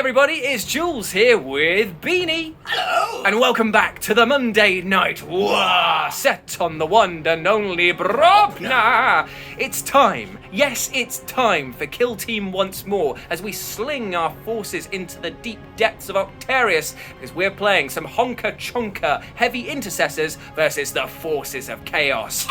everybody, it's Jules here with Beanie. Hello! And welcome back to the Monday Night War, set on the one and only Brobna. It's time, yes, it's time for Kill Team once more as we sling our forces into the deep depths of Octarius because we're playing some honka-chonka heavy intercessors versus the forces of chaos.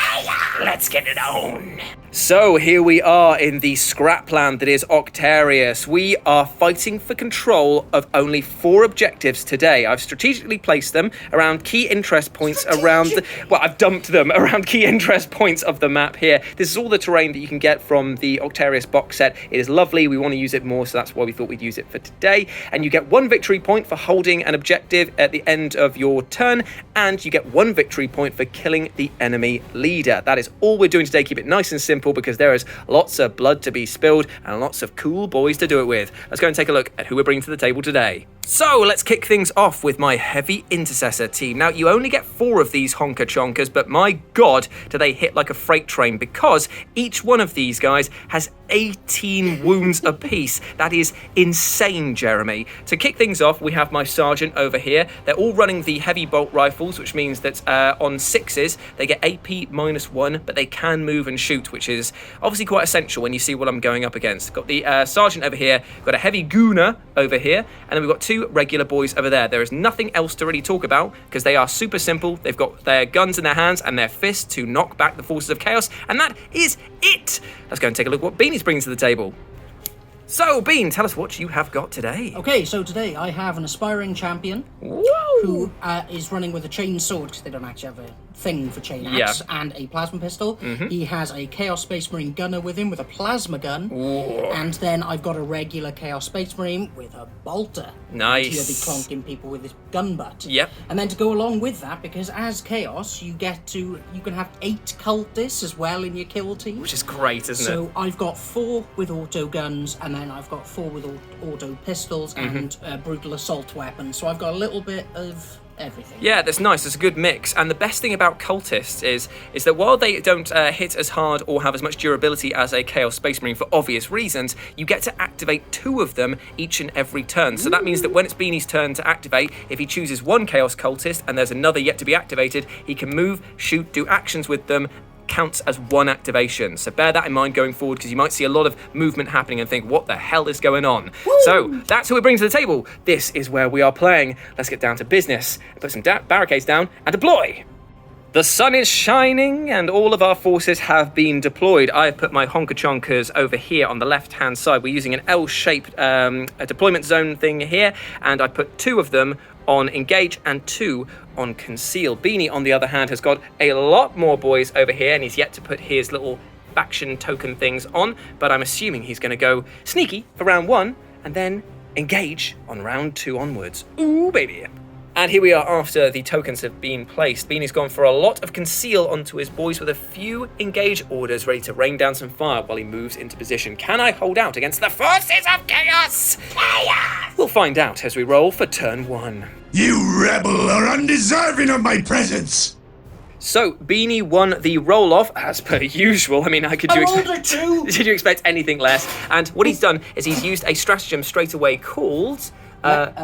Let's get it on. So here we are in the scrapland that is Octarius. We are fighting for control of only 4 objectives today. I've strategically placed them around key interest points I've dumped them around key interest points of the map here. This is all the terrain that you can get from the Octarius box set. It is lovely. We want to use it more, so that's why we thought we'd use it for today. And you get 1 victory point for holding an objective at the end of your turn, and you get 1 victory point for killing the enemy leader. That is all we're doing today. Keep it nice and simple because there is lots of blood to be spilled and lots of cool boys to do it with. Let's go and take a look at who we're bringing to the table today. So let's kick things off with my heavy intercessor team. Now you only get 4 of these honker chonkers, but my god do they hit like a freight train because each one of these guys has 18 wounds apiece. That is insane, Jeremy. To kick things off, we have my sergeant over here. They're all running the heavy bolt rifles, which means that on 6s they get AP -1, but they can move and shoot, which is obviously quite essential when you see what I'm going up against. Got the sergeant over here, got a heavy gooner over here, and then we've got 2 regular boys over there. There is nothing else to really talk about because they are super simple. They've got their guns in their hands and their fists to knock back the forces of chaos, and that is it. Let's go and take a look at what Beanie's bringing to the table. So, Bean, tell us what you have got today. Okay, so today I have an aspiring champion who is running with a chain sword because they don't actually have a thing for chain axe, and a plasma pistol. He has a Chaos Space Marine gunner with him with a plasma gun. And then I've got a regular Chaos Space Marine with a bolter. Nice. He'll be clonking people with his gun butt. Yep. And then to go along with that, because as Chaos, you can have 8 cultists as well in your kill team. Which is great, isn't it? So I've got 4 with auto guns, and then I've got 4 with auto pistols and brutal assault weapons. So I've got a little bit of everything. Yeah, that's nice. It's a good mix. And the best thing about cultists is that while they don't hit as hard or have as much durability as a Chaos Space Marine for obvious reasons, you get to activate 2 of them each and every turn. So that means that when it's Beanie's turn to activate, if he chooses 1 Chaos Cultist and there's another yet to be activated, he can move, shoot, do actions with them, counts as 1 activation. So bear that in mind going forward because you might see a lot of movement happening and think, what the hell is going on? Woo! So that's who we bring to the table. This is where we are playing. Let's get down to business and put some barricades down and deploy. The sun is shining and all of our forces have been deployed. I've put my honka-chonkers over here on the left-hand side. We're using an L-shaped a deployment zone thing here, and I put 2 of them on engage and 2 on conceal. Beanie, on the other hand, has got a lot more boys over here, and he's yet to put his little faction token things on, but I'm assuming he's going to go sneaky for round 1 and then engage on round 2 onwards. Ooh, baby. And here we are after the tokens have been placed. Beanie's gone for a lot of conceal onto his boys with a few engage orders ready to rain down some fire while he moves into position. Can I hold out against the forces of chaos? We'll find out as we roll for turn 1. You rebel are undeserving of my presence! So, Beanie won the roll-off, as per usual. I mean, did you expect anything less? And what he's done is he's used a stratagem straight away called...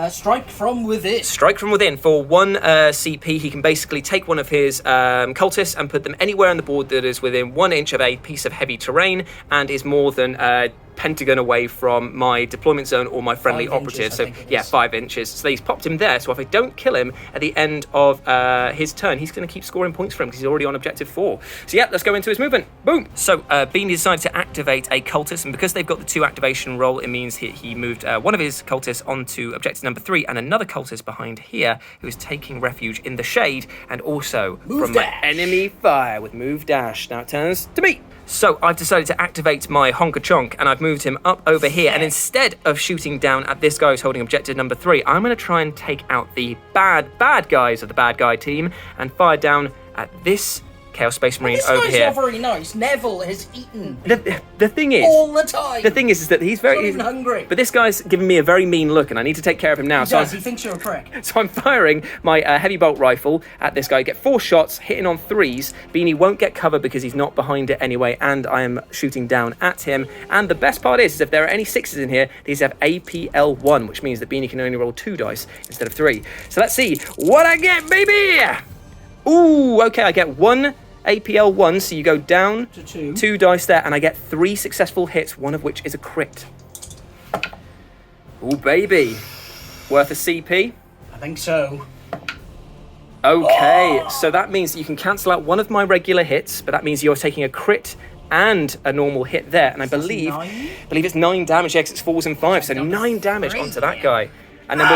Strike from within. Strike from within. For 1 CP, he can basically take one of his cultists and put them anywhere on the board that is within 1 inch of a piece of heavy terrain and is more than pentagon away from my deployment zone or my friendly 5 operative. inches, So yeah, 5 inches. So he's popped him there. So if I don't kill him at the end of his turn, he's going to keep scoring points for him because he's already on objective 4. So yeah, let's go into his movement. Boom. So Beanie decided to activate a cultist, and because they've got the 2 activation roll, it means he moved one of his cultists onto objective number 3 and another cultist behind here who is taking refuge in the shade and also from my enemy fire with move dash. Now it turns to me. So I've decided to activate my honka chonk and I've moved him up over here, and instead of shooting down at this guy who's holding objective number 3, I'm going to try and take out the bad guys of the bad guy team and fire down at this Chaos Space Marine This over guy's here. not very nice. Neville has eaten The thing is, all the time. the thing is that he's very Not even hungry. But this guy's giving me a very mean look, and I need to take care of him now. He does. He thinks you're a prick. So I'm firing my heavy bolt rifle at this guy. Get 4 shots, hitting on 3s. Beanie won't get cover because he's not behind it anyway, and I am shooting down at him. And the best part is if there are any 6s in here, these have APL1, which means that Beanie can only roll 2 dice instead of 3. So let's see what I get, baby! Ooh, okay, I get 1 APL1, so you go down to 2 dice there, and I get 3 successful hits, one of which is a crit. Ooh, baby. Worth a CP? I think so. Okay, so that means that you can cancel out one of my regular hits, but that means you're taking a crit and a normal hit there, and I believe it's 9 damage, yeah, 'cause it's 4s and 5s, so 9 damage onto that guy. And then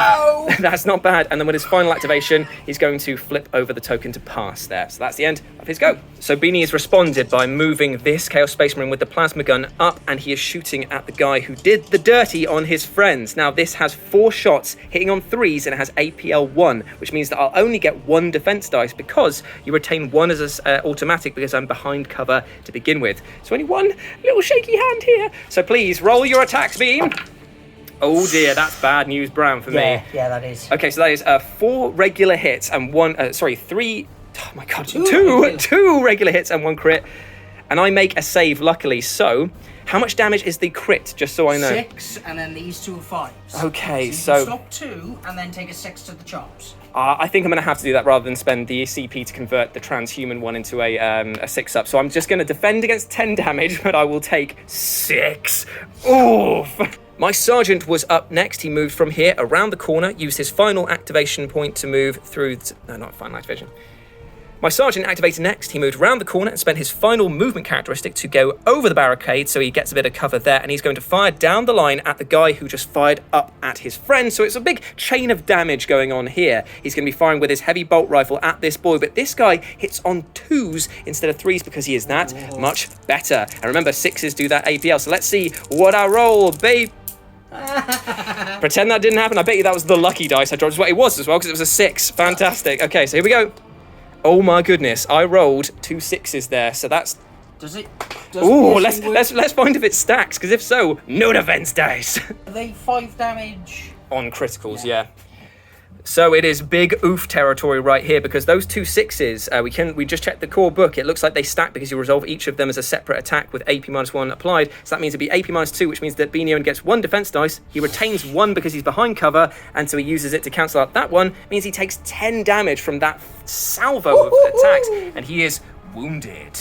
with, that's not bad. And then with his final activation, he's going to flip over the token to pass there. So that's the end of his go. So Beanie has responded by moving this Chaos Space Marine with the plasma gun up, and he is shooting at the guy who did the dirty on his friends. Now this has 4 shots, hitting on 3s, and it has APL1, which means that I'll only get 1 defense dice because you retain 1 as an automatic because I'm behind cover to begin with. So only 1 little shaky hand here. So please roll your attacks, Bean. Oh dear, that's bad news, Brown, for me. Yeah, that is. Okay, so that is 4 regular hits and 3. Oh my god, two regular hits and 1 crit, and I make a save. Luckily, so how much damage is the crit? Just so I know. 6, and then these 2 are 5s. Okay, so you can stop 2 and then take a 6 to the chops. I think I'm going to have to do that rather than spend the CP to convert the transhuman one into a 6-up. So I'm just going to defend against 10 damage, but I will take 6. Oof. My sergeant was up next. He moved from here around the corner, used his final activation point to move through... No, not final activation. My sergeant activated next. He moved around the corner and spent his final movement characteristic to go over the barricade, so he gets a bit of cover there, and he's going to fire down the line at the guy who just fired up at his friend. So it's a big chain of damage going on here. He's going to be firing with his heavy bolt rifle at this boy, but this guy hits on 2s instead of 3s because he is that much better. And remember, 6s do that APL. So let's see what I roll, babe. Pretend that didn't happen. I bet you that was the lucky dice I dropped. Well, it was as well because it was a 6. Fantastic. Okay, so here we go. Oh my goodness! I rolled 2 6s there, so that's. Does it? Ooh, let's find if it stacks. Because if so, no defense dice. Are they 5 damage on criticals? Yeah. So it is big oof territory right here because those 2 6s, we just checked the core book. It looks like they stack because you resolve each of them as a separate attack with AP-1 applied. So that means it'd be AP-2, which means that Beanie only gets 1 defense dice. He retains 1 because he's behind cover, and so he uses it to cancel out that one. It means he takes 10 damage from that salvo of attacks, and he is wounded.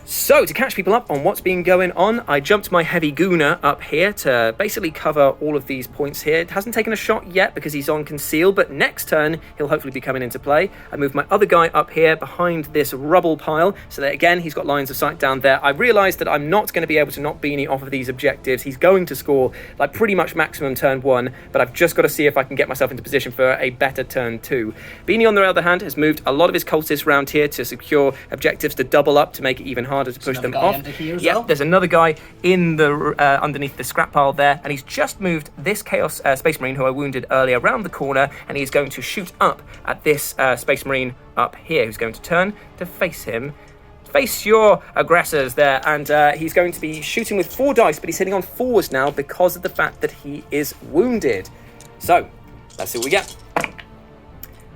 So, to catch people up on what's been going on, I jumped my heavy gooner up here to basically cover all of these points here. It hasn't taken a shot yet because he's on conceal, but next turn, he'll hopefully be coming into play. I moved my other guy up here behind this rubble pile, so that again, he's got lines of sight down there. I realised that I'm not going to be able to knock Beanie off of these objectives. He's going to score like pretty much maximum turn 1, but I've just got to see if I can get myself into position for a better turn 2. Beanie, on the other hand, has moved a lot of his cultists around here to secure objectives to double up to make it even harder to push them off. Yeah, there's another guy in the underneath the scrap pile there, and he's just moved this Chaos Space Marine who I wounded earlier around the corner, and he's going to shoot up at this Space Marine up here, who's going to turn to face him. Face your aggressors there, and he's going to be shooting with 4 dice, but he's hitting on 4s now because of the fact that he is wounded. So, let's see what we get.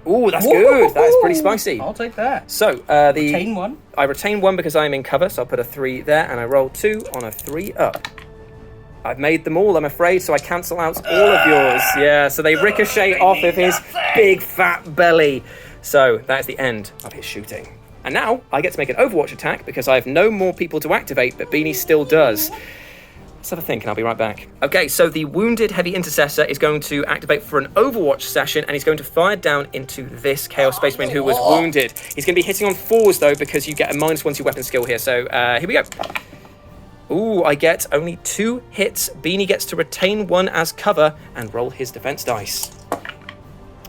Ooh, that's good. That is pretty spicy. I'll take that. So, retain 1. I retain 1 because I'm in cover, so I'll put a 3 there, and I roll 2 on a 3 up. I've made them all, I'm afraid, so I cancel out all of yours. Yeah, so they ricochet off of his big fat belly. So, that is the end of his shooting. And now, I get to make an Overwatch attack because I have no more people to activate, but Beanie still does. Let's have a think and I'll be right back. Okay, so the wounded heavy intercessor is going to activate for an Overwatch session, and he's going to fire down into this Chaos Space Marine who was wounded. He's going to be hitting on 4s though because you get a -1 to your weapon skill here. So here we go. Ooh, I get only 2 hits. Beanie gets to retain 1 as cover and roll his defense dice.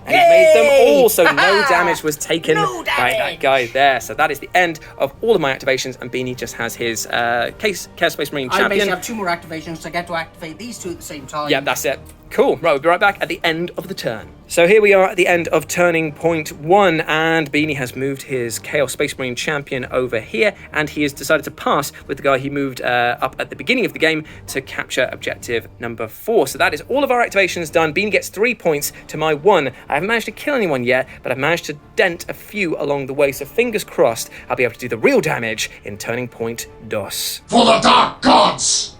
And he made them all, so no damage was taken by that guy there. So that is the end of all of my activations, and Beanie just has his Chaos Space Marine champion. I basically have 2 more activations, so I get to activate these 2 at the same time. Yeah, that's it. Cool. Right, we'll be right back at the end of the turn. So here we are at the end of turning point 1, and Beanie has moved his Chaos Space Marine champion over here, and he has decided to pass with the guy he moved up at the beginning of the game to capture objective number 4. So that is all of our activations done. Beanie gets 3 points to my 1. I haven't managed to kill anyone yet, but I've managed to dent a few along the way, so fingers crossed I'll be able to do the real damage in turning point 2. For the Dark Gods!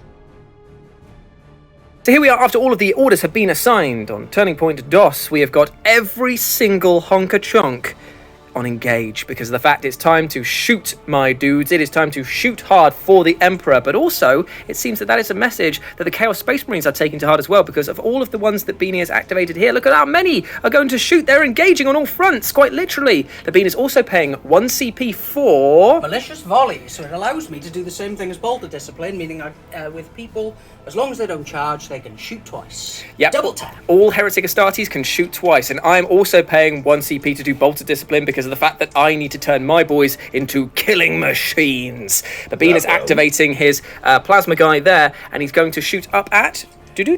So here we are after all of the orders have been assigned. On turning point 2, we have got every single honker chunk on engage, because of the fact it's time to shoot, my dudes. It is time to shoot hard for the Emperor, but also it seems that is a message that the Chaos Space Marines are taking to heart as well, because of all of the ones that Beanie has activated here, look at how many are going to shoot. They're engaging on all fronts, quite literally. The Beanie is also paying 1 CP for malicious volley, so it allows me to do the same thing as bolter discipline, meaning with people, as long as they don't charge, they can shoot twice. Yep. Double tap. All Heretic Astartes can shoot twice, and I'm also paying 1 CP to do bolter discipline because of the fact that I need to turn my boys into killing machines. But Bean is activating his plasma guy there, and he's going to shoot up at... There's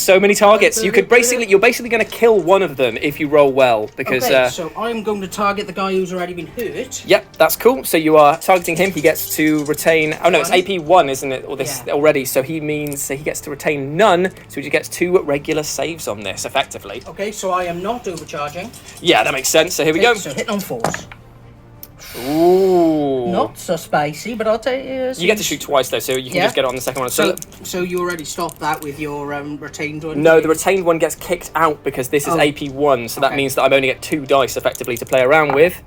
so many targets. You're basically going to kill one of them if you roll well, because... Okay, so I'm going to target the guy who's already been hurt. Yep, that's cool. So you are targeting him. He gets to retain... Oh no, it's AP 1, isn't it? Or this already. So he means he gets to retain none, so he gets 2 regular saves on this, effectively. Okay, so I am not overcharging. Yeah, that makes sense. So here we go. So hitting on 4s. Ooh. Not so spicy, but I'll take it. You get to shoot twice though, so you can just get it on the second one. So you already stopped that with your retained one? No, the retained one gets kicked out because this is AP 1, so that means that I'm only get 2 dice effectively to play around with.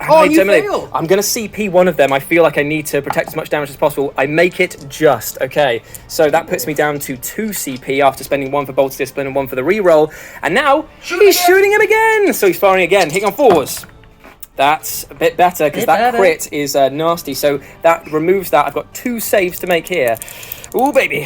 You fail! I'm going to CP one of them. I feel like I need to protect as much damage as possible. I make it just. Okay, so that puts me down to 2 CP after spending 1 for Bolter Discipline and 1 for the reroll. And now he's shooting him again! So he's firing again, hitting on 4s. That's a bit better, because that crit is nasty. So that removes that. I've got 2 saves to make here. Ooh, baby.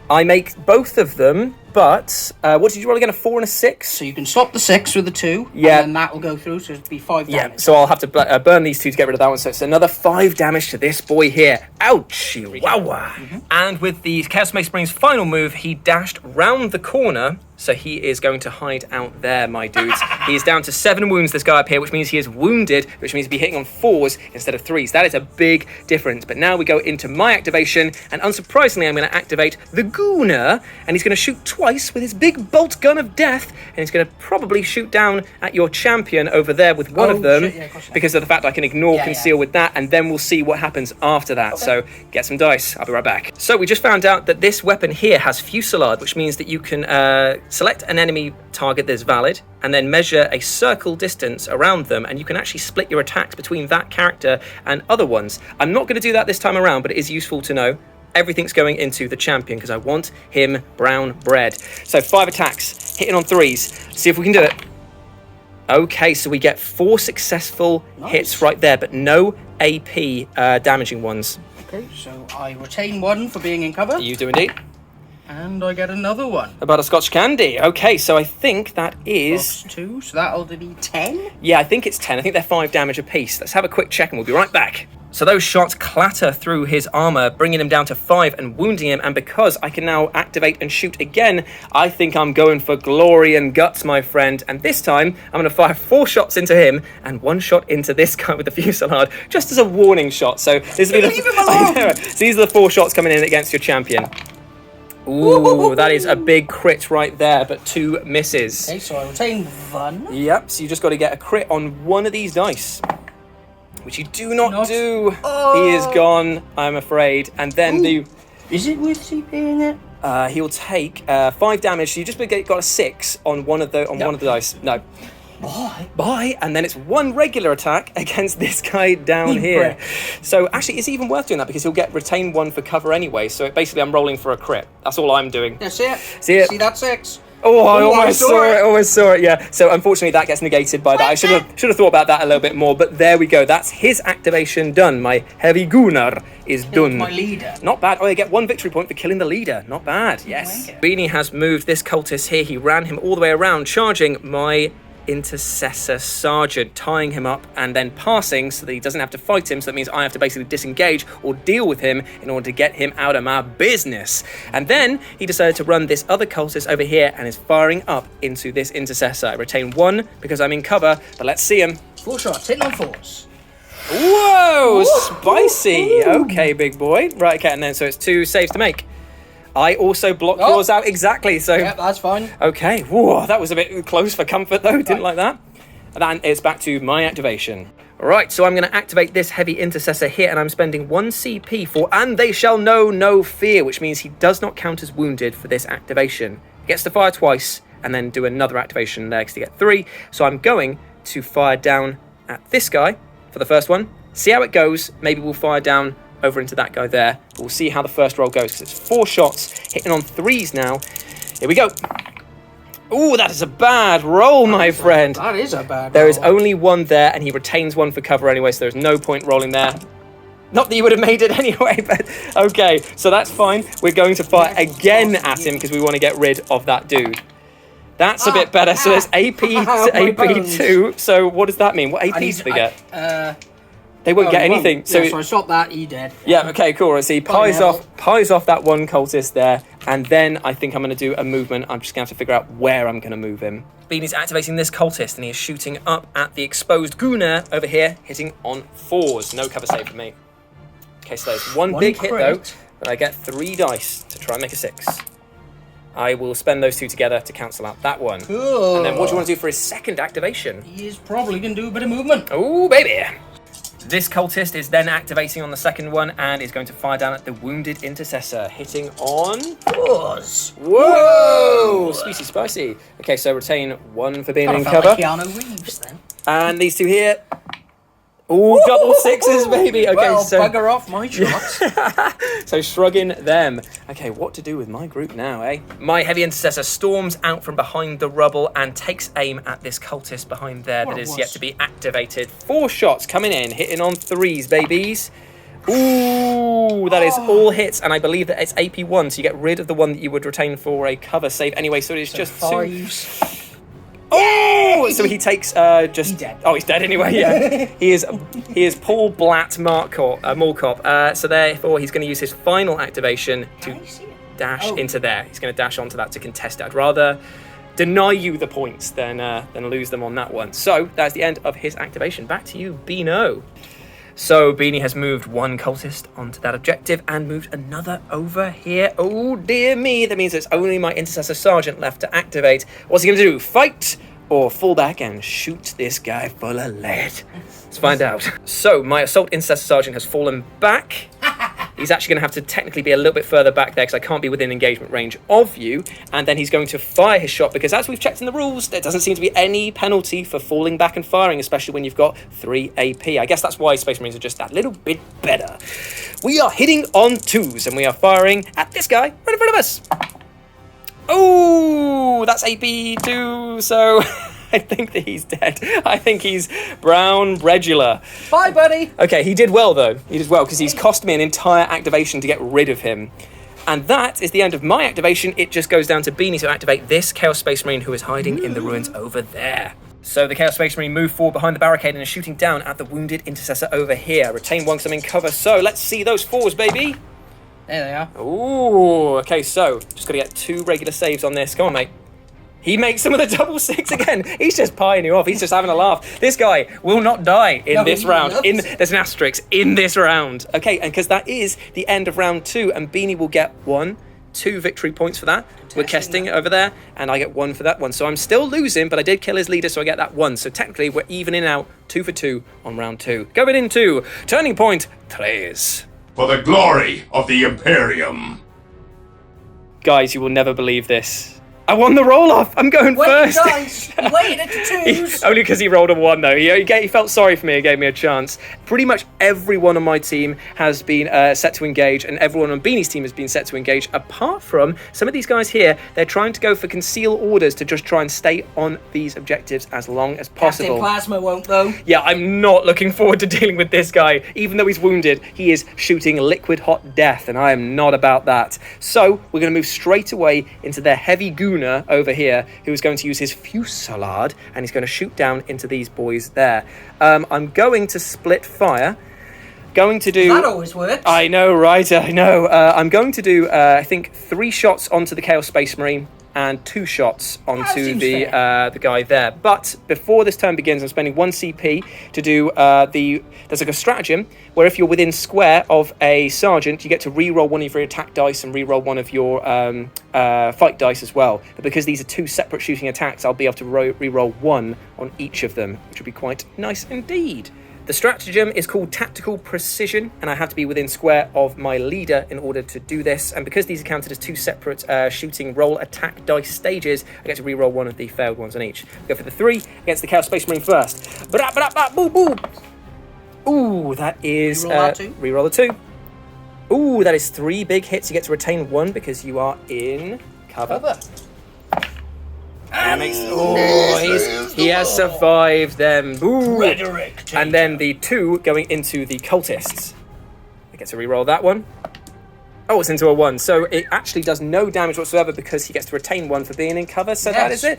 I make both of them, but what did you roll again? A 4 and a 6? So you can stop the 6 with the 2, yeah, and then that will go through, so it'll be 5 damage. Yeah, so I'll have to burn these 2 to get rid of that one, so it's another 5 damage to this boy here. Ouch! Wow! And with the Chaos Space Marine's final move, he dashed round the corner, so he is going to hide out there, my dudes. He is down to 7 wounds, this guy up here, which means he is wounded, which means he'll be hitting on 4s instead of 3s. That is a big difference. But now we go into my activation, and unsurprisingly, I'm going to activate the Gooner, and he's going to shoot twice with his big bolt gun of death, and he's going to probably shoot down at your champion over there with one of them, because of the fact I can ignore conceal with that, and then we'll see what happens after that. So get some dice. I'll be right back. So we just found out that this weapon here has Fusillade, which means that you can select an enemy target that's valid, and then measure a circle distance around them, and you can actually split your attacks between that character and other ones. I'm not going to do that this time around, but it is useful to know. Everything's going into the champion because I want him brown bread. So 5 attacks, hitting on 3s. See if we can do it. Okay, so we get 4 successful hits right there, but no AP damaging ones. Okay, so I retain 1 for being in cover. You do indeed. And I get another 1. About a Scotch candy. Okay, so I think that is... 2, so that'll be 10? Yeah, I think it's 10. I think they're 5 damage apiece. Let's have a quick check and we'll be right back. So those shots clatter through his armor, bringing him down to 5 and wounding him. And because I can now activate and shoot again, I think I'm going for glory and guts, my friend. And this time, I'm going to fire 4 shots into him and 1 shot into this guy with the Fusillade, just as a warning shot. So this will be so these are the 4 shots coming in against your champion. Ooh, that is a big crit right there, but 2 misses. Okay, so I retain 1. Yep, so you just got to get a crit on one of these dice, which you do not do. Oh. He is gone, I'm afraid. And then Is it worth CPing it? He'll take 5 damage. So you just got a 6 on one of the dice. No. Bye. And then it's 1 regular attack against this guy down here. So actually, it's even worth doing that because he'll get retain 1 for cover anyway. So basically, I'm rolling for a crit. That's all I'm doing. Yeah, see it? See that 6? Oh, I almost saw it, yeah. So unfortunately that gets negated by that. I should have thought about that a little bit more, but there we go. That's his activation done. My heavy Gunnar is done. My leader. Not bad. Oh, I get 1 victory point for killing the leader. Not bad, yes. Beanie has moved this cultist here. He ran him all the way around, charging my Intercessor Sergeant, tying him up and then passing so that he doesn't have to fight him. So that means I have to basically disengage or deal with him in order to get him out of my business. And then he decided to run this other cultist over here and is firing up into this Intercessor. I retain 1 because I'm in cover, but let's see him. 4 shots, hitting on 4s. Whoa, spicy. Okay, big boy. Right, okay, and then so it's 2 saves to make. I also blocked yours out exactly, so... Yeah, that's fine. Okay, whoa, that was a bit close for comfort though, didn't like that. And then it's back to my activation. Right, so I'm going to activate this heavy Intercessor here, and I'm spending 1 CP for And They Shall Know No Fear, which means he does not count as wounded for this activation. He gets to fire twice, and then do another activation next to get 3. So I'm going to fire down at this guy for the first one. See how it goes. Maybe we'll fire down over into that guy there. We'll see how the first roll goes, because it's 4 shots, hitting on 3s now. Here we go. Ooh, that is a bad roll, my friend. That is a bad roll. There is only 1 there, and he retains 1 for cover anyway, so there's no point rolling there. Not that you would have made it anyway, but okay, so that's fine. We're going to fire again at him because we want to get rid of that dude. That's a bit better. So there's AP to AP2. So what does that mean? What APs do they get? They won't get anything. Yeah, so I stopped that. He dead. Yeah. Okay. Cool. So he pies off that 1 cultist there, and then I think I'm going to do a movement. I'm just going to have to figure out where I'm going to move him. Beanie's activating this cultist, and he is shooting up at the exposed Gooner over here, hitting on 4s. No cover save for me. Okay. So there's one big hit though, but I get 3 dice to try and make a 6. I will spend those 2 together to cancel out that one. Cool. And then what do you want to do for his second activation? He is probably going to do a bit of movement. Oh, baby. This cultist is then activating on the second one and is going to fire down at the wounded Intercessor, hitting on 4s. Whoa! Spicy, spicy. Okay, so retain 1 for being in cover. Like Keanu Reeves, then. And these 2 here. Ooh, double 6s, baby. Okay, well, so bugger off my shots. so shrugging them. Okay, what to do with my group now, eh? My heavy Intercessor storms out from behind the rubble and takes aim at this cultist behind there that is yet to be activated. 4 shots coming in, hitting on 3s, babies. Ooh, that is all hits, and I believe that it's AP1, so you get rid of the one that you would retain for a cover save anyway, so it's just 5s. Oh, so he takes just. He's dead. Oh, he's dead anyway. Yeah, he is Paul Blatt Morkop. So therefore, he's going to use his final activation to dash into there. He's going to dash onto that to contest it. I'd rather deny you the points than lose them on that one. So that's the end of his activation. Back to you, Beano. So Beanie has moved 1 cultist onto that objective and moved another over here. Oh dear me, that means it's only my Intercessor Sergeant left to activate. What's he going to do? Fight or fall back and shoot this guy full of lead? Let's find out. So my Assault Intercessor Sergeant has fallen back. He's actually going to have to technically be a little bit further back there because I can't be within engagement range of you. And then he's going to fire his shot because as we've checked in the rules, there doesn't seem to be any penalty for falling back and firing, especially when you've got 3 AP. I guess that's why Space Marines are just that little bit better. We are hitting on 2s and we are firing at this guy right in front of us. Oh, that's AP2, so I think that he's dead. I think he's brown regular. Bye, buddy. Okay, he did well, though. He did well, because he's cost me an entire activation to get rid of him. And that is the end of my activation. It just goes down to Beanie to activate this Chaos Space Marine who is hiding in the ruins over there. So the Chaos Space Marine moved forward behind the barricade and is shooting down at the wounded Intercessor over here. Retain 1 because I'm in cover. So let's see those 4s, baby. There they are. Ooh, okay, so just got to get 2 regular saves on this. Come on, mate. He makes some of the double 6 again. He's just pieing you off. He's just having a laugh. This guy will not die in this round. There's an asterisk in this round. Okay, and because that is the end of round 2, and Beanie will get 1, 2 victory points for that. We're casting it over there, and I get 1 for that one. So I'm still losing, but I did kill his leader, so I get that 1. So technically, we're evening out 2 for 2 on round 2. Going into Turning Point 3. For the glory of the Imperium. Guys, you will never believe this. I won the roll-off. I'm going first. Guys, wait at the 2s. Only because he rolled a 1, though. He felt sorry for me and gave me a chance. Pretty much everyone on my team has been set to engage, and everyone on Beanie's team has been set to engage, apart from some of these guys here. They're trying to go for conceal orders to just try and stay on these objectives as long as possible. Captain Plasma won't, though. Yeah, I'm not looking forward to dealing with this guy. Even though he's wounded, he is shooting liquid hot death, and I am not about that. So we're going to move straight away into their heavy gooner owner over here, who's going to use his fusillade, and he's going to shoot down into these boys there. I'm going to split fire. Going to do... That always works. I know, right? I know. I'm going to do, I think, 3 shots onto the Chaos Space Marine and 2 shots onto the guy there. But before this turn begins, I'm spending 1 CP to do there's like a stratagem where if you're within square of a sergeant, you get to re-roll one of your attack dice and re-roll one of your fight dice as well. But because these are 2 separate shooting attacks, I'll be able to re-roll 1 on each of them, which would be quite nice indeed. The stratagem is called Tactical Precision, and I have to be within square of my leader in order to do this. And because these are counted as 2 separate shooting roll attack dice stages, I get to re-roll 1 of the failed ones on each. Go for the 3 against the Chaos Space Marine first. Ooh, that is... re-roll the 2. Ooh, that is 3 big hits. You get to retain 1 because you are in cover. He has survived them. Ooh. And then the 2 going into the cultists. I get to re-roll that one. Oh, it's into a 1. So it actually does no damage whatsoever because he gets to retain 1 for being in cover. So that is it.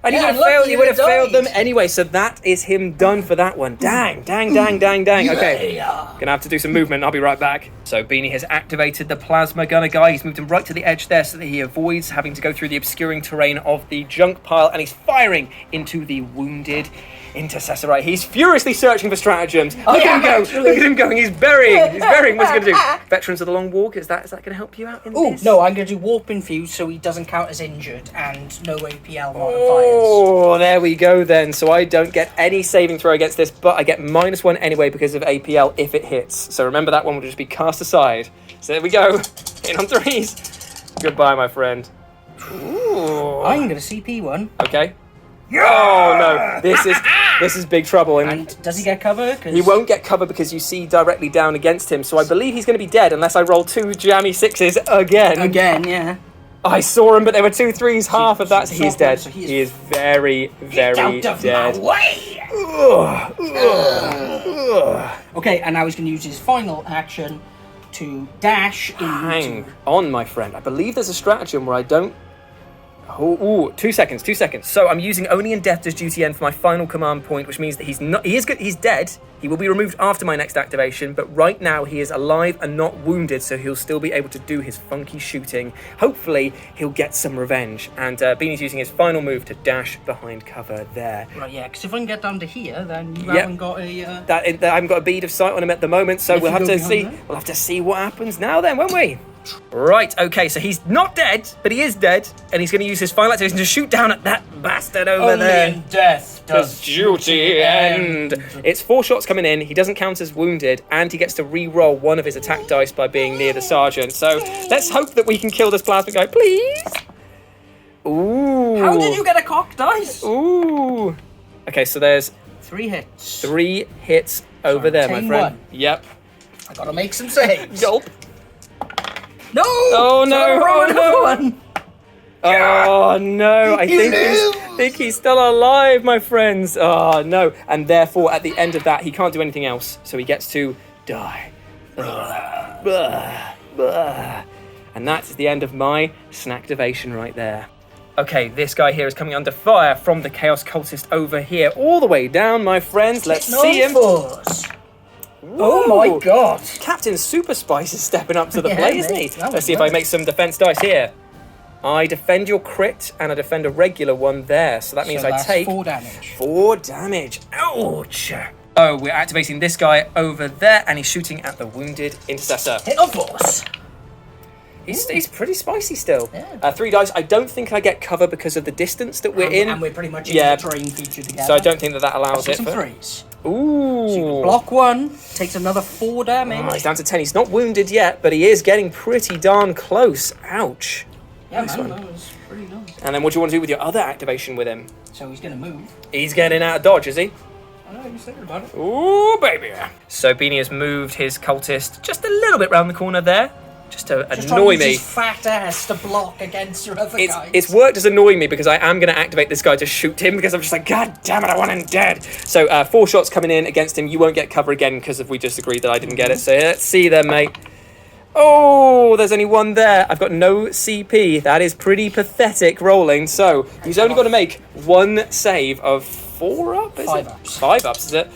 And you would have failed them anyway, so that is him done for that one. Dang. Okay, gonna have to do some movement, I'll be right back. So Beanie has activated the plasma gunner guy. He's moved him right to the edge there so that he avoids having to go through the obscuring terrain of the junk pile, and he's firing into the wounded Intercessor. Right, he's furiously searching for stratagems. Look at him go! Look at him going! He's burying! What's he gonna do? Veterans of the Long Walk, is that gonna help you out in this? No, I'm gonna do Warp Infuse so he doesn't count as injured and no APL modifiers. Oh, there we go then. So I don't get any saving throw against this, but I get -1 anyway because of APL if it hits. So remember that one will just be cast aside. So there we go. In on 3s. Goodbye, my friend. Ooh. I'm gonna CP 1. Okay. Oh no, this is big trouble. And does he get cover? He won't get cover because you see directly down against him. So I believe he's going to be dead unless I roll 2 jammy 6s again. Again, yeah. I saw him, but there were 2 3s. Half of that, so he's dead. So he is very, very out of dead. My way. Okay, and now he's going to use his final action to dash into... Hang on, my friend. I believe there's a stratagem where I don't... Ooh, 2 seconds. So I'm using only in death does duty end for my final command point, which means that he's dead. He will be removed after my next activation, but right now he is alive and not wounded, so he'll still be able to do his funky shooting. Hopefully he'll get some revenge, and Beanie's using his final move to dash behind cover there. Right, yeah, because if I can get down to here, then you haven't got a... I haven't got a bead of sight on him at the moment, so we'll have to see. We'll have to see what happens now then, won't we? Right, okay, so he's not dead, but he is dead, and he's going to use his final activation to shoot down at that bastard over there. Only in death does duty end. It's 4 shots coming in, he doesn't count as wounded, and he gets to re-roll 1 of his attack dice by being near the sergeant. So let's hope that we can kill this plasma guy, please. Ooh. How did you get a cock dice? Ooh. Okay, so there's 3 hits. 3 hits over there, my friend. 1. Yep. I gotta make some saves. Gulp. No! Oh no! Oh no! One. Oh no! I think he's still alive, my friends. Oh no! And therefore, at the end of that, he can't do anything else, so he gets to die. And that's the end of my snacktivation right there. Okay, this guy here is coming under fire from the Chaos Cultist over here, all the way down, my friends. Let's see him. Oh my god! Captain Super Spice is stepping up to the plate, isn't he? Let's see if I nice. make some defense dice here. I defend your crit, and I defend a regular one there. So that means I take 4 damage. 4 damage. Ouch! Oh, we're activating this guy over there, and he's shooting at the wounded Intercessor. Hit of force. He's pretty spicy still. Yeah. 3 dice. I don't think I get cover because of the distance that we're in. And we're pretty much in the terrain feature together. So I don't think that allows it. Some 3s. Ooh. So you can block 1, takes another 4 damage. Oh, he's down to 10. He's not wounded yet, but he is getting pretty darn close. Ouch. Yeah, man, that was pretty nice. And then what do you want to do with your other activation with him? So he's going to move. He's getting out of dodge, is he? I know, he's thinking about it. Ooh, baby. So Beanie has moved his cultist just a little bit round the corner there. Just to annoy me. His fat ass to block against your other guys. It's worked as annoying me because I am going to activate this guy to shoot him because I'm just like, God damn it, I want him dead. So 4 shots coming in against him. You won't get cover again because we just agreed that I didn't get it. So let's see then, mate. Oh, there's only one there. I've got no CP. That is pretty pathetic rolling. So he's only got to make one save of 4 up, is 5 it? ups. 5 ups, is it?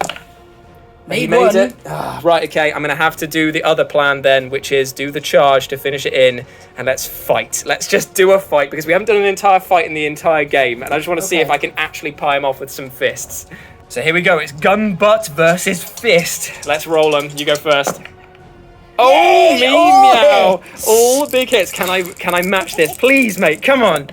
He Made made one. it. Right, okay. I'm going to have to do the other plan then, which is do the charge to finish it in, and let's fight. Let's just do a fight, because we haven't done an entire fight in the entire game, and I just want to see if I can actually pie him off with some fists. So here we go. It's gun butt versus fist. Let's roll them. You go first. Oh, me meow! All the big hits. Can I match this? Please, mate. Come on.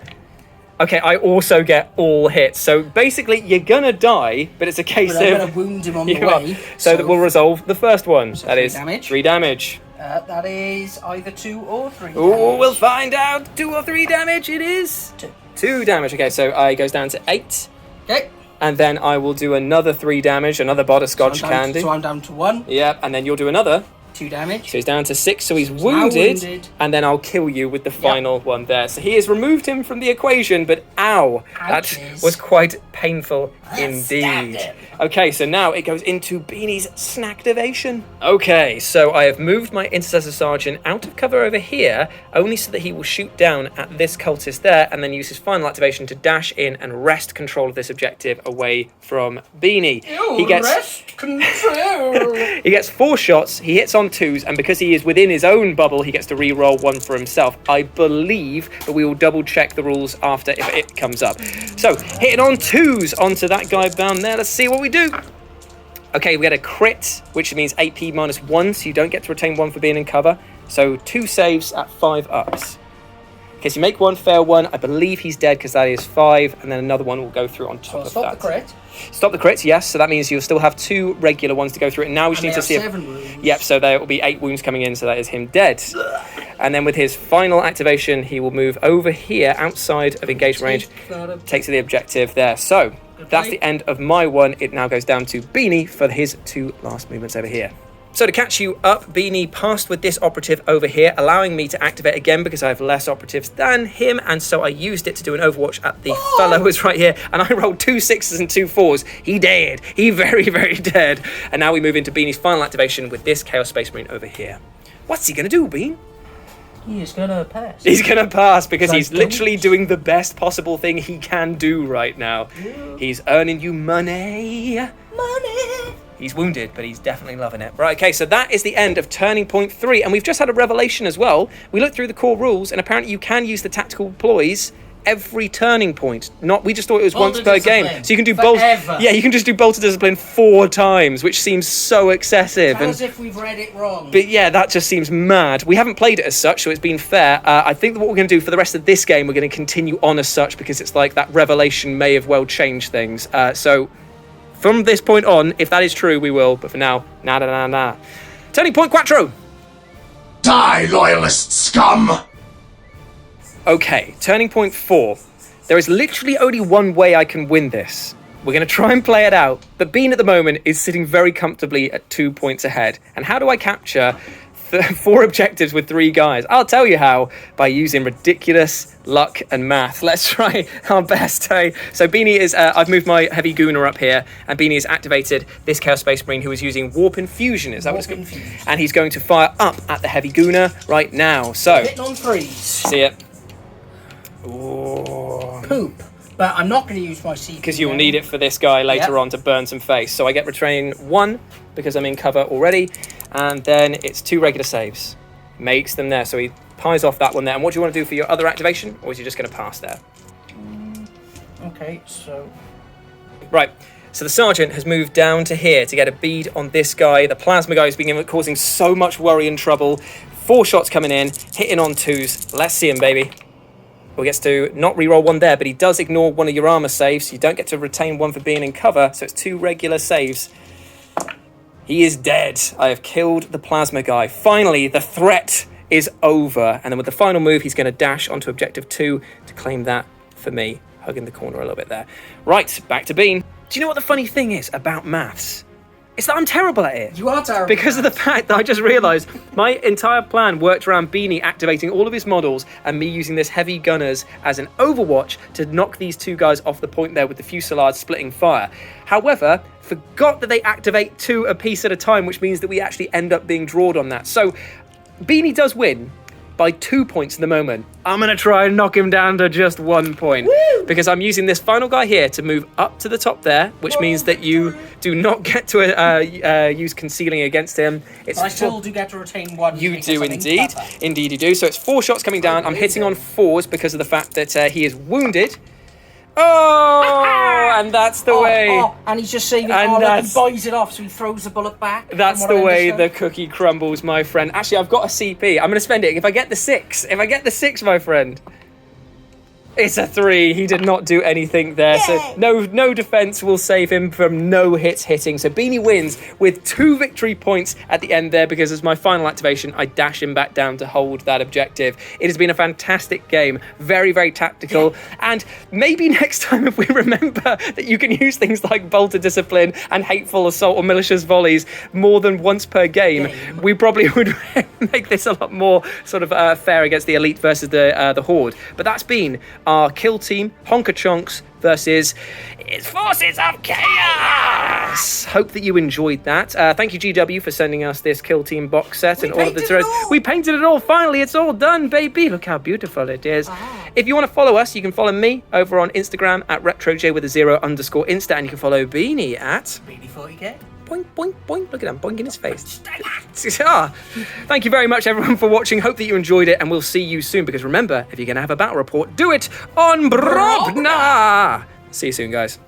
Okay, I also get all hits. So basically, you're gonna die, but it's a case But I'm of... going to wound him on You the are. way. So that we'll resolve the first one. So That 3 is damage. 3 damage. That is either 2 or 3 Oh, damage. we'll find out. 2 or 3 damage it is. 2. 2 damage. Okay, so I goes down to 8. Okay. And then I will do another 3 damage, another butterscotch candy. So I'm down to 1. Yep, and then you'll do another. 2 damage. So he's down to 6, so he's now wounded, wounded. and then I'll kill you with the final one there. So he has removed him from the equation, but ow, that Ouchies. was quite painful Stabbed indeed. him. Okay, so now it goes into Beanie's snacktivation. Okay, so I have moved my Intercessor Sergeant out of cover over here, only so that he will shoot down at this cultist there, and then use his final activation to dash in and wrest control of this objective away from Beanie. He gets... Rest control. He gets 4 shots, he hits on 2s, and because he is within his own bubble, he gets to re-roll 1 for himself, I believe, but we will double check the rules after if it comes up. So, hitting on 2s onto that guy down there, let's see what we do. Okay, we get a crit, which means AP minus 1, so you don't get to retain 1 for being in cover. So 2 saves at 5 ups. Okay, so you make 1, fail 1, I believe he's dead because that is 5, and then another one will go through on top So I'll of stop that. the crit. Stop the crits, yes. So that means you'll still have 2 regular ones to go through. And now we just And need to they see have if... 7 wounds. Yep, so there will be 8 wounds coming in, so that is him dead. And then with his final activation, he will move over here outside of engagement range, take to the objective there. So that's the end of my one. It now goes down to Beanie for his 2 last movements over here. So to catch you up, Beanie passed with this operative over here, allowing me to activate again because I have less operatives than him, and so I used it to do an overwatch at the fellow who's right here, and I rolled 2 6s and 2 4s. He dead. He very, very dead. And now we move into Beanie's final activation with this Chaos Space Marine over here. What's he gonna do, Bean? He is going to pass. He's gonna pass because Like he's literally doing the best possible thing he can do right now. Yeah. He's earning you money. Money. He's wounded, but he's definitely loving it. Right, okay, so that is the end of Turning Point 3, and we've just had a revelation as well. We looked through the core rules, and apparently you can use the tactical ploys every turning point. We just thought it was Bolt once of per game. discipline. So you can do bolt. Forever. Yeah, you can just do Bolt of Discipline 4 times, which seems so excessive. As if we've read it wrong. But yeah, that just seems mad. We haven't played it as such, so it's been fair. I think that what we're going to do for the rest of this game, we're going to continue on as such, because it's like that revelation may have well changed things. So from this point on, if that is true, we will. But for now, nah. Turning Point Quattro. Die, loyalist scum! Okay, Turning Point 4. There is literally only one way I can win this. We're going to try and play it out, but Bean at the moment is sitting very comfortably at 2 points ahead. And how do I capture 4 objectives with 3 guys? I'll tell you how, by using ridiculous luck and math. Let's try our best, eh? So Beanie is, I've moved my Heavy Gooner up here, and Beanie has activated this Chaos Space Marine who is using Warp Infusion. Is that what's good? And he's going to fire up at the Heavy Gooner right now. So, Hitting on 3s. see it. Ooh. Poop. But I'm not going to use my CP. Because you will need it for this guy later on to burn some face. So I get retrain 1 because I'm in cover already, and then it's 2 regular saves. Makes them there, so he pies off that one there. And what do you want to do for your other activation, or is he just going to pass there? Okay, so... Right, so the Sergeant has moved down to here to get a bead on this guy. The Plasma guy has been causing so much worry and trouble. 4 shots coming in, hitting on 2s. Let's see him, baby. Well, he gets to not reroll 1 there, but he does ignore one of your armor saves, so you don't get to retain 1 for being in cover, so it's 2 regular saves. He is dead. I have killed the Plasma guy. Finally, the threat is over. And then with the final move, he's going to dash onto objective 2 to claim that for me. Hugging the corner a little bit there. Right, back to Bean. Do you know what the funny thing is about maths? It's that I'm terrible at it. You are terrible. Because of the fact that I just realised my entire plan worked around Beanie activating all of his models and me using this Heavy Gunners as an overwatch to knock these 2 guys off the point there with the fusillade splitting fire. However, forgot that they activate 2 a piece at a time, which means that we actually end up being drawed on that. So Beanie does win by 2 points in the moment. I'm going to try and knock him down to just 1 point. Woo! Because I'm using this final guy here to move up to the top there, which means that you do not get to use concealing against him. It's I still do get to retain 1. You because do I'm indeed. clever. Indeed you do. So it's 4 shots coming down. I'm hitting on 4s because of the fact that he is wounded. Oh, and that's the way. Oh, and he's just saving And it. He that's- buys it off, so he throws the bullet back. That's from what the I way the understand. cookie crumbles, my friend. Actually, I've got a CP. I'm going to spend it. If I get the 6, my friend. It's a 3. He did not do anything there. So no defense will save him from no hits hitting. So Beanie wins with 2 victory points at the end there, because as my final activation, I dash him back down to hold that objective. It has been a fantastic game. Very, very tactical. And maybe next time, if we remember that you can use things like Bolt of Discipline and Hateful Assault or Malicious Volleys more than once per game, we probably would make this a lot more sort of fair against the Elite versus the Horde. But that's been our kill team, Honka Chonks versus its Forces of Chaos. Hope that you enjoyed that. Thank you, GW, for sending us this kill team box set and all of the painted it terrains. all. We painted it all. Finally, it's all done, baby. Look how beautiful it is. If you want to follow us, you can follow me over on Instagram at RetroJ with a 0_Insta, and you can follow Beanie at Beanie 40k. boink, boink, boink. Look at him, boinking his face. Thank you very much, everyone, for watching. Hope that you enjoyed it, and we'll see you soon. Because remember, if you're going to have a battle report, do it on Brobna. See you soon, guys.